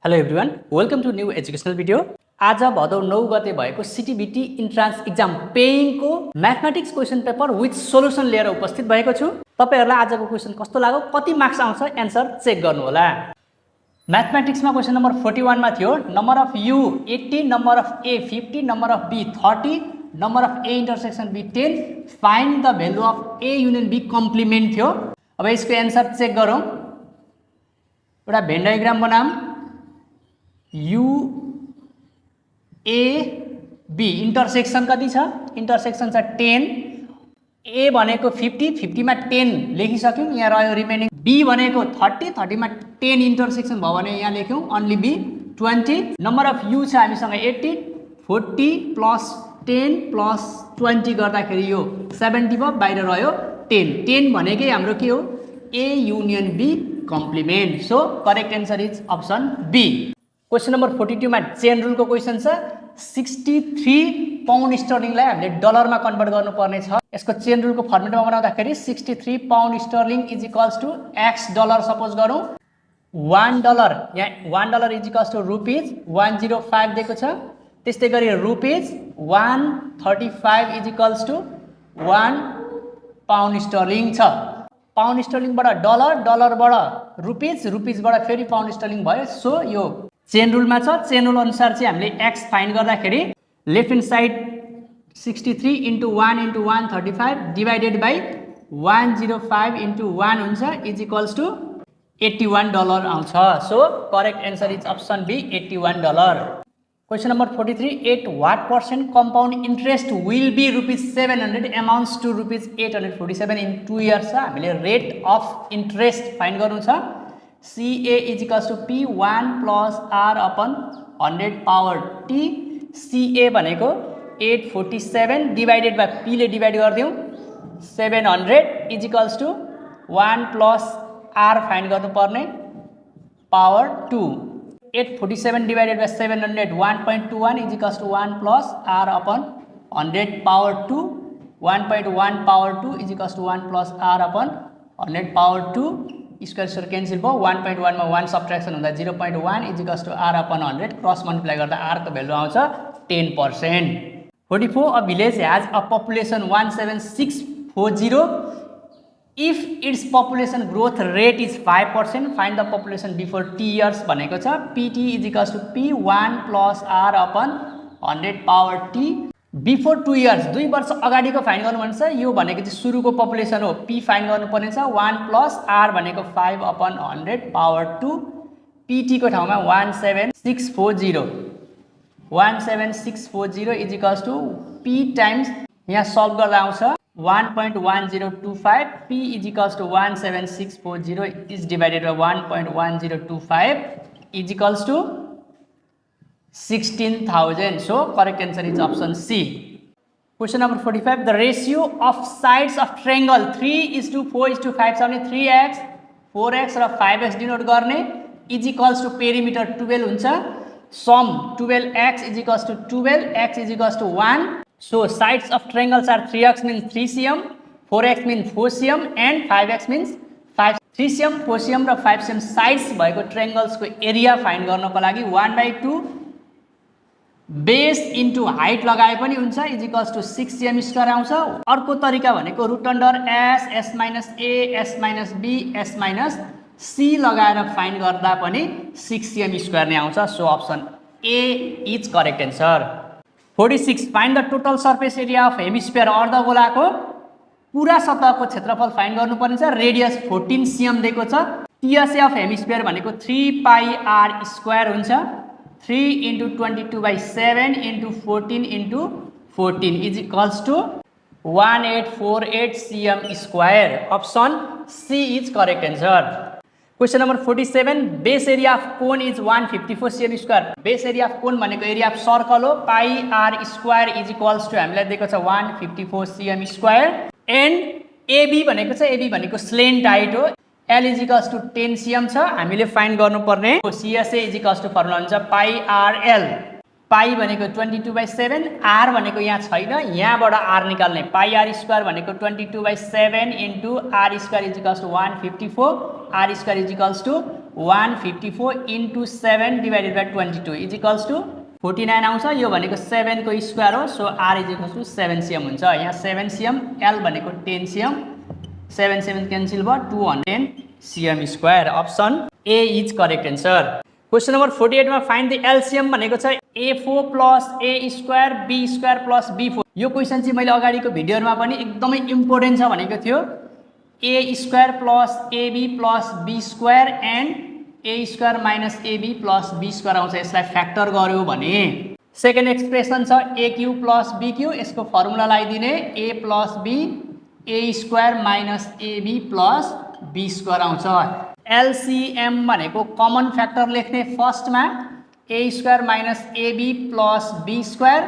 Hello everyone, welcome to new educational video. आज भदौ 9 गते भएको CTEVT Entrance exam paying को Mathematics question paper with solution लिएर उपस्थित भएको छु। तपाईहरुलाई आजको क्वेशन कस्तो लाग्यो, कति मार्क्स आउँछ, आन्सर चेक गर्नु होला। Mathematics मा क्वेशन नम्बर 41 मा थियो number of u 80, number of a 50, number of b 30, number of a intersection b 10, find the value of a union b complement थियो। अब यसको आन्सर चेक गरौँ। एउटा भेन डायग्राम बनाऊँ। u a b इंटरसेक्शन कति छ? इंटरसेक्शन छ 10, a भनेको 50, 50 मा 10 लेखिसक्यौं, यहाँ रह्यो रिमेनिङ। b भनेको 30, 30 मा 10 इंटरसेक्शन भयो भने यहाँ लेख्यौं only b 20। Number of u छ हामीसँग 80, 40 प्लस 10 प्लस 20 गर्दाखेरि यो 70 भयो, बाहिर रह्यो 10। 10 भनेकै हाम्रो के हो? a union b complement. So correct answer is option b। Question number 42 मा चेन रुल को क्वेशन छ। 63 पाउन्ड स्टर्लिङलाई हामीले डलरमा कन्भर्ट गर्नुपर्ने छ। यसको चेन रुल को फर्मेटमा बनाउँदाखेरि 63 pound sterling is equals to x dollar suppose गरौँ। 1 डलर, यहाँ 1 dollar is equals to rupees 105 दिएको छ। त्यस्तै गरी rupees 135 is equals to 1 pound sterling छ। पाउन्ड स्टर्लिङबाट डलर, डलरबाट रुपीज, रुपीजबाट फेरि पाउन्ड स्टर्लिङ भयो। सो यो चेन रुलमा छ। चेन रुल अनुसार चाहिँ हामीले x फाइन्ड गर्दाखेरि left hand side 63 into 1 into 135 divided by 105 into 1 हुन्छ इज इक्वल्स टु 81 डलर आउँछ। So correct answer is option B 81 dollar. Question number 43 8 what % compound interest will be ₹700 amounts to ₹847 in 2 years छ। हामीले rate of interest find गर्नु छ। CA is equals to P1 plus R upon 100 power T। CA भनेको 847 divided by P ले divide गरिदिउँ 700 is equals to 1 plus R find गर्नुपर्ने power 2। 847 divided by 700 1.21 is equals to 1 plus R upon 100 power 2। 1.1 power 2 is equals to 1 plus R upon 100 power 2। Square square cancel भयो। 1.1 मा 1 subtraction हुँदा 0.1 is equals to R upon 100 cross multiply गर्दा R को value आउँछ 10%। 44 a village has a population 17640 if its population growth rate is 5%, find the population before T years भनेको छ। PT is equals to P1 plus R upon 100 power T before 2 years, 2 वर्ष अगाडिको find गर्नु भन्छ। यो भनेको चाहिँ सुरुको पपुलेसन हो, P फाइन्ड गर्नुपर्ने छ। 1 प्लस R भनेको 5 अपन 100 पावर 2। PT को ठाउँमा 17640 17640 is equals to P times, यहाँ सल्भ गर्दा आउँछ 1.1025। P is equals to 17640 is divided by 1.1025 is equals to 16,000. So correct answer is option C. Question number 45. The ratio of sides of triangle 3:4:5 छ भने 3x 4x र 5x denote गर्ने is equals to perimeter 12 हुन्छ। सम 12x is equals to 12, x is equals to 1। So sides of triangles are 3x means 3 cm, 4x means 4 cm and 5x means 5। 3 cm 4 cm र 5 cm sides भएको triangles को area find गर्नको लागि 1/2 base into height लगाए पनि हुन्छ is equals to 6 cm square आउँछ। अर्को तरिका भनेको root under s s minus a s minus b s minus c लगाएर फाइन्ड गर्दा पनि 6 cm स्क्वायर नै आउँछ। So option A is correct answer. 46 find the total surface area of hemisphere अर्धगोलाको पूरा सतहको क्षेत्रफल फाइन्ड गर्नुपर्ने छ। रेडियस 14 cm दिएको छ। टीएसए अफ हेमिस्फियर भनेको 3 पाई r स्क्वायर हुन्छ। 3 into 22/7 into 14 into 14 is equals to 1848 cm square. Option C is correct answer. Question number 47. Base area of cone is 154 cm square. Base area of cone भनेको area of circle हो। Pi r square is equals to हामीलाई दिएको छ 154 cm square and AB भनेको छ, AB भनेको slant height हो। L is equals to 10 cm छ। हामीले फाइन्ड गर्नुपर्ने CSA is equals to formula हुन्छ पाई RL। पाई भनेको 22/7, R भनेको यहाँ छैन, यहाँबाट R निकाल्ने। पाई R स्क्वायर भनेको 22/7 into R square is equals to 154, R square is equals to 154 into 7 divided by 22 is equals to 49 आउँछ। यो भनेको 7 को स्क्वायर हो, so r is equals to 7 cm हुन्छ। यहाँ 7 cm, l भनेको 10 cm, 7 7 क्यान्सल भयो, 210 cm square. Option A is correct answer. Question number 48 मा फाइन्ड द एलसीएम भनेको छ a4 plus a square b square plus b4। यो question चाहिँ मैले अगाडिको भिडियोहरुमा पनि एकदमै इम्पोर्टेन्ट छ भनेको थियो। a square plus ab plus b square and a square minus ab plus b square आउँछ। यसलाई फ्याक्टर गर्यो भने सेकेन्ड एक्सप्रेसन छ aq plus bq, यसको फर्मुला लगाइदिने a plus b a square minus ab plus b square आउँछ। LCM भनेको common factor लेख्ने फर्स्टमा a square minus ab plus b square,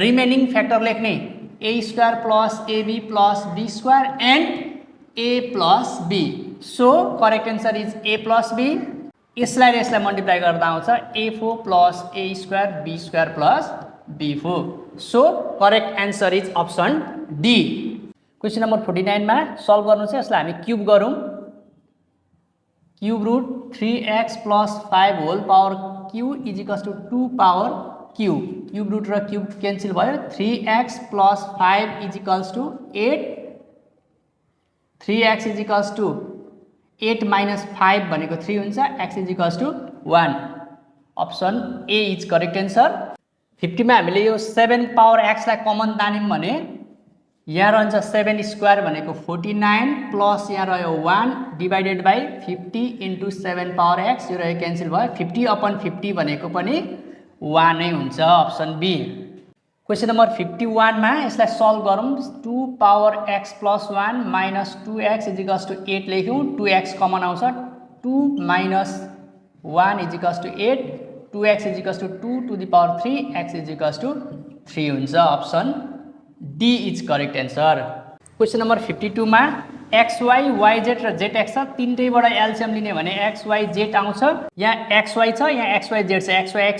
remaining factor लेख्ने a square plus ab plus b square and a plus b। So correct answer is a plus b। यसलाई multiply गर्दा आउँछ a4 plus a square b square plus b4। So correct answer is option D. Question number 49 मा solve गर्नु छ। यसलाई हामी cube गरौँ। Cube root 3x plus 5 whole power q is equals to 2 power q। Cube root र cube cancel भयो। 3x plus 5 is equals to 8। 3x is equals to 8 minus 5 भनेको 3 हुन्छ। x is equals to 1। Option A is correct answer. 50 मा हामीले यो 7 power x लाई common तान्यौं भने यहाँ रहन्छ 7 स्क्वायर भनेको 49 प्लस यहाँ रह्यो 1 divided by 50 into 7 power x। यो रह्यो क्यान्सल भयो। 50/50 भनेको पनि 1 नै हुन्छ। Option be. क्वेशन नम्बर 51 मा यसलाई सल्भ गरौँ। 2 power x plus 1 minus 2x is equals to 8 लेख्यौँ। 2x कमन आउँछ। 2 minus 1 is equals to 8। 2x is equals to 2 to the power 3, x is equals to 3 हुन्छ। Option D is correct answer. Question number 52 मा xy yz र zx छ। तीनटैबाट LCM लिने भने xyz आउँछ। यहाँ xy छ, यहाँ xyz छ।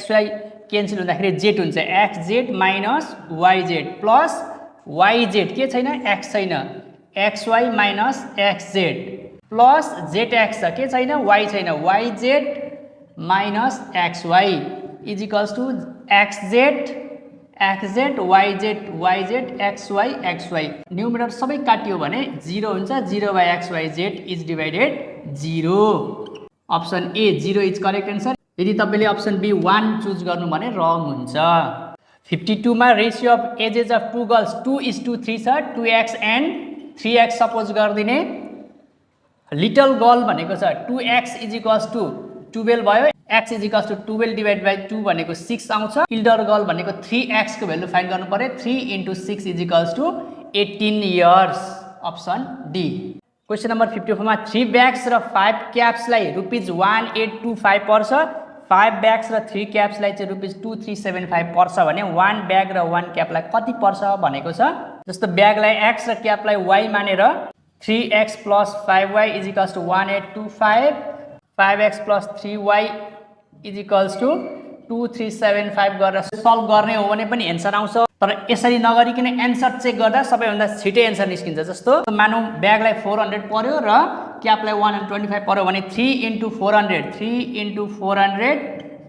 xy क्यान्सल हुँदाखेरि z हुन्छ। xz minus yz plus yz के छैन, x छैन, xy minus xz plus zx छ, के छैन, y छैन, yz minus xy is equals to xz xz yz yz xy xy। Numerator सबै काटियो भने 0 हुन्छ। 0/xyz is divided 0। Option A 0 is correct answer. यदि तपाईले अप्सन बी 1 चुज गर्नु भने रङ हुन्छ। 52 मा ratio of ages of two girls 2:3 छ। 2x एन्ड 3x सपोज गर्दिने। लिटल गर्ल भनेको छ 2x इज इक्वल्स टू 12 भयो। x is equals to 12 divide by 2 भनेको 6 आउँछ। इल्डर गर्ल भनेको 3x को भ्यालु फाइन्ड गर्नु पर्यो। 3 into 6 is equals to 18 years. Option D. Question number 54 मा 3 ब्याग्स र 5 क्याप्सलाई ₹1825 पर्छ। 5 ब्याग्स र 3 क्याप्सलाई चाहिँ ₹2375 पर्छ भने 1 ब्याग र 1 क्यापलाई कति पर्छ भनेको छ। जस्तो ब्यागलाई x र क्यापलाई y मानेर 3x plus 5y is equals to 1825, 5x plus 3y is equals to 2375 गरेर सल्भ गर्ने हो भने पनि एन्सर आउँछ। तर यसरी नगरिकन एन्सर चेक गर्दा सबैभन्दा छिटै एन्सर निस्किन्छ। जस्तो मानौँ ब्यागलाई 400 पर्यो र क्यापलाई 125 पर्यो भने 3 into 400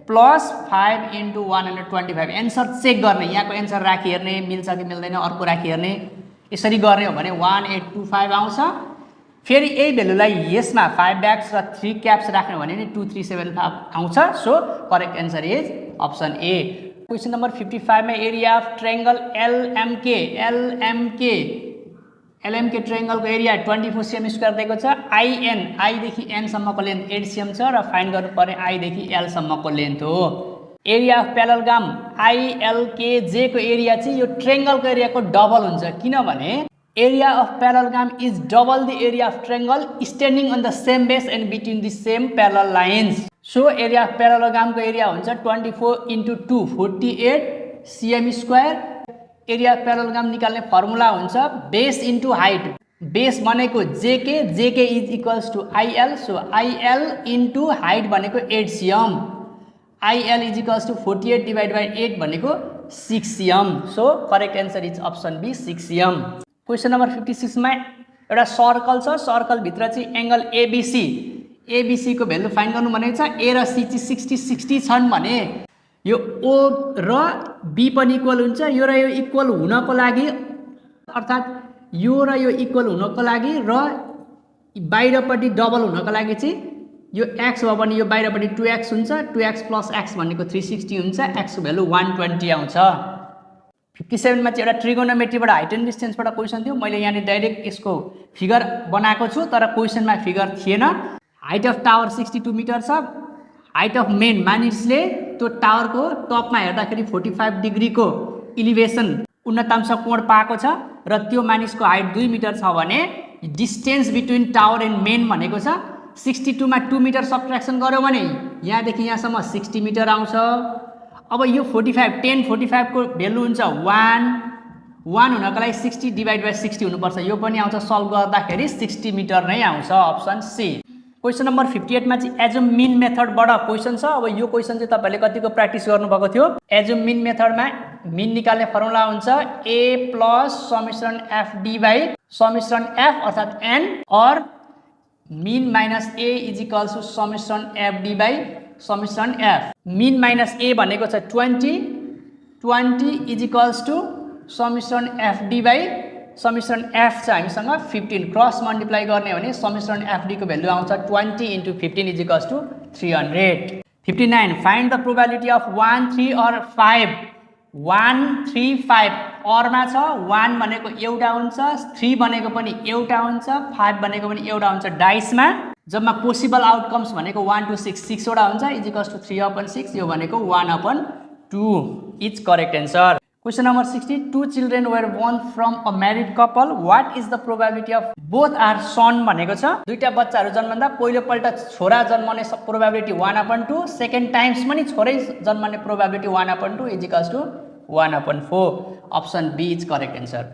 plus 5 into 125 answer check गर्ने। यहाँको एन्सर राखी हेर्ने, मिल्छ कि मिल्दैन, अर्को राखी हेर्ने। यसरी गर्ने हो भने 1825 आउँछ। फेरि यही भ्यालुलाई यसमा 5 ब्याग्स र 3 क्याप्स राख्ने भने नि 2375 आउँछ। So correct answer is option A. Question number 55 मा एरिया अफ ट्रायंगल एलएमके ट्रायंगलको एरिया 24 cm स्क्वायर दिएको छ। आई देखि एन सम्मको लेन्थ 8 cm छ र फाइन्ड गर्नु पर्ने आई देखि एल सम्मको लेन्थ हो। एरिया अफ प्यारलग्राम आईएलके को एरिया चाहिँ यो ट्रायंगलको एरियाको डबल हुन्छ। किनभने area of parallelogram is double the area of triangle standing on the same base and between the same parallel lines. So area of प्यारलग्रामको एरिया हुन्छ 24 into 2 48 cm square. Area of parallelogram निकाल्ने formula हुन्छ base into height. Base भनेको JK is equals to IL. So IL into height भनेको 8 cm। IL is equals to 48 divide by 8 भनेको 6 cm। So correct answer is option B 6 cm। Question number 56 मा एउटा circle छ। Circle भित्र चाहिँ angle ABC ABC को value find गर्नु भनेको छ। A र C चाहिँ 60 छन् भने यो O र B पनि इक्वल हुन्छ। यो र यो इक्वल हुनको लागि अर्थात् यो र यो इक्वल हुनको लागि र बाहिरपट्टि डबल हुनको लागि चाहिँ यो x भयो भने यो बाहिरपट्टि 2x हुन्छ। 2x प्लस x भनेको 360 हुन्छ। x को भ्यालु 120 आउँछ। 57 मा चाहिँ एउटा ट्रिगोनोमेट्रीबाट हाइट एन्ड डिस्टेन्सबाट क्वेसन थियो। मैले यहाँ डाइरेक्ट यसको फिगर बनाएको छु तर क्वेसनमा फिगर थिएन। हाइट अफ टावर 62 मिटर छ। हाइट अफ मेन मानिसले त्यो टावरको टपमा हेर्दाखेरि 45 डिग्रीको इलिभेसन उन्नतांश कोण पाएको छ र त्यो मानिसको हाइट 2 मिटर छ भने distance between tower and main भनेको छ 62 मा 2 मिटर सब्ट्र्याक्सन गर्यो भने यहाँदेखि यहाँसम्म 60 मिटर आउँछ। अब यो 45 को भ्यालु हुन्छ 1 हुनको लागि 60 डिभाइड बाइ 60 हुनुपर्छ। यो पनि आउँछ सल्भ गर्दाखेरि 60 मिटर नै आउँछ। Option C. क्वेसन नम्बर 58 मा चाहिँ एजुम मिन मेथडबाट क्वेसन छ। अब यो क्वेसन चाहिँ तपाईहरुले कतिको प्र्याक्टिस गर्नुभएको थियो। एजुम मिन मेथडमा मिन निकाल्ने फर्मुला हुन्छ a plus summation f d by summation f अर्थात् n और mean minus a is equals to summation f d by summation f। Mean minus a भनेको छ 20 is equals to summation f d by summation f छ हामीसँग 15 cross multiply गर्ने भने summation f d को value आउँछ 20 * 15 is equals to 300। 59 find the probability of 1 3 और 5। 1 3 5 अरमा छ। 1 भनेको एउटा हुन्छ, 3 भनेको पनि एउटा हुन्छ, 5 भनेको पनि एउटा हुन्छ। डाइसमा जम्मा पोसिबल आउटकम्स भनेको 1 to 6 वटा हुन्छ इज इक्वल्स टु 3/6। यो भनेको 1/2 is correct answer. Question number 60 2 children were born from a married couple what is the probability of both are son भनेको छ। दुईटा बच्चाहरु जन्मँदा पहिलोपल्ट छोरा जन्मने प्रोबेबिलिटी 1/2, सेकेन्ड टाइम्स पनि छोरै जन्मने probability 1/2 is equals to 1/4। Option B is correct answer.